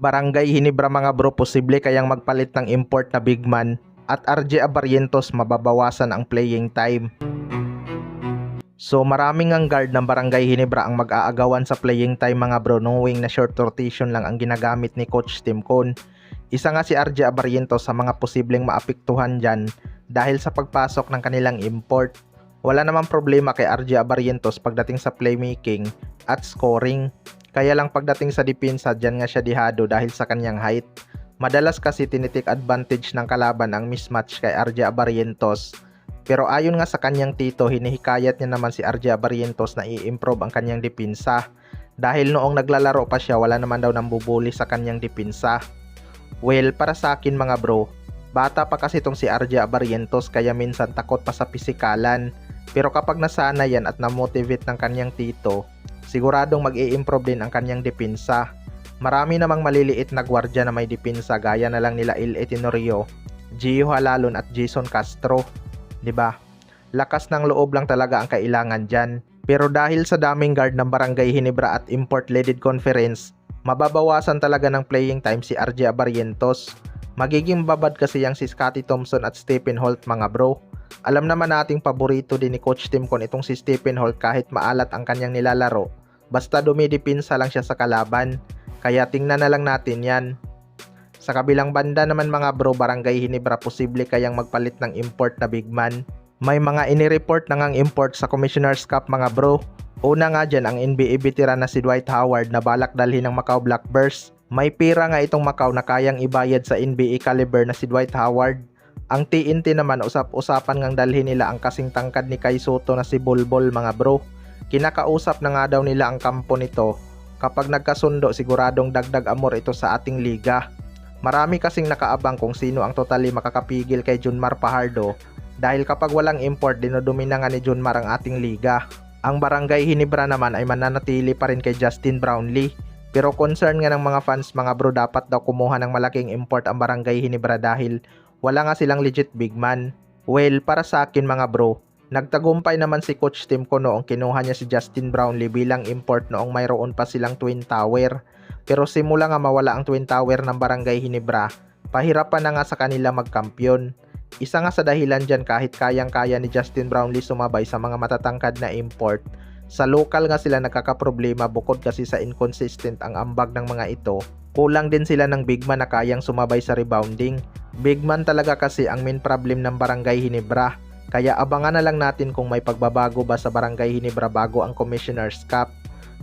Barangay Hinebra mga bro, posible kayang magpalit ng import na big man at RJ Abarrientos mababawasan ang playing time. So maraming ang guard ng Barangay Hinebra ang mag-aagawan sa playing time mga bro, knowing na short rotation lang ang ginagamit ni Coach Timcon. Isa nga si RJ Abarrientos sa mga posibleng maapektuhan dyan dahil sa pagpasok ng kanilang import. Wala namang problema kay RJ Abarrientos pagdating sa playmaking at scoring. Kaya lang pagdating sa depensa, dyan nga siya dihado dahil sa kanyang height. Madalas kasi tinitik advantage ng kalaban ang mismatch kay RJ Abarrientos. Pero ayon nga sa kanyang tito, hinihikayat niya naman si RJ Abarrientos na i-improve ang kanyang depensa. Dahil noong naglalaro pa siya, wala naman daw nambubuli sa kanyang depensa. Well, para sa akin mga bro, bata pa kasi itong si RJ Abarrientos kaya minsan takot pa sa pisikalan. Pero kapag nasana yan at namotivate ng kanyang tito, siguradong mag-i-improve din ang kanyang depensa. Marami namang maliliit na gwardiya na may depensa gaya na lang nila Il Tenorio, Gio Halalon at Jason Castro. 'Di ba? Lakas ng loob lang talaga ang kailangan diyan. Pero dahil sa daming guard ng Barangay Hinebra at import-leaded conference, mababawasan talaga ng playing time si RJ Abarrientos. Magiging babad kasi yang si Scottie Thompson at Stephen Holt mga bro. Alam naman nating paborito din ni Coach Timcon itong si Stephen Holt kahit maalat ang kanyang nilalaro. Basta dumidipinsa lang siya sa kalaban. Kaya tingnan na lang natin yan. Sa kabilang banda naman mga bro, Barangay Hinebra posible kayang magpalit ng import na big man. May mga inireport na ngang import sa Commissioner's Cup mga bro. Una nga dyan ang NBA veteran na si Dwight Howard na balak dalhin ng Macau Blackbirds. May pira nga itong Macau na kayang ibayad sa NBA caliber na si Dwight Howard. Ang TNT naman usap-usapan ngang dalhin nila ang kasing tangkad ni Kai Soto na si Bulbul mga bro. Kinakausap na nga daw nila ang kampo nito. Kapag nagkasundo, siguradong dagdag amor ito sa ating liga. Marami kasing nakaabang kung sino ang totally makakapigil kay Junmar Fajardo dahil kapag walang import, dinodumina nga ni Junmar ang ating liga. Ang Barangay Hinebra naman ay mananatili pa rin kay Justin Brownlee. Pero concern nga ng mga fans mga bro, dapat daw kumuha ng malaking import ang Barangay Hinebra dahil wala nga silang legit big man. Well, para sa akin mga bro, nagtagumpay naman si Coach Timcon noong kinuha niya si Justin Brownlee bilang import noong mayroon pa silang Twin Tower. Pero simula nga mawala ang Twin Tower ng Barangay Hinebra, pahirapan na nga sa kanila magkampiyon. Isa nga sa dahilan dyan kahit kayang-kaya ni Justin Brownlee sumabay sa mga matatangkad na import, sa local nga sila nagkakaproblema bukod kasi sa inconsistent ang ambag ng mga ito. Kulang din sila ng big man na kayang sumabay sa rebounding. Big man talaga kasi ang main problem ng Barangay Hinebra. Kaya abangan na lang natin kung may pagbabago ba sa Barangay Hinebra bago ang Commissioner's Cup.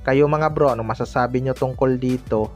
Kayo mga bro, anong masasabi nyo tungkol dito?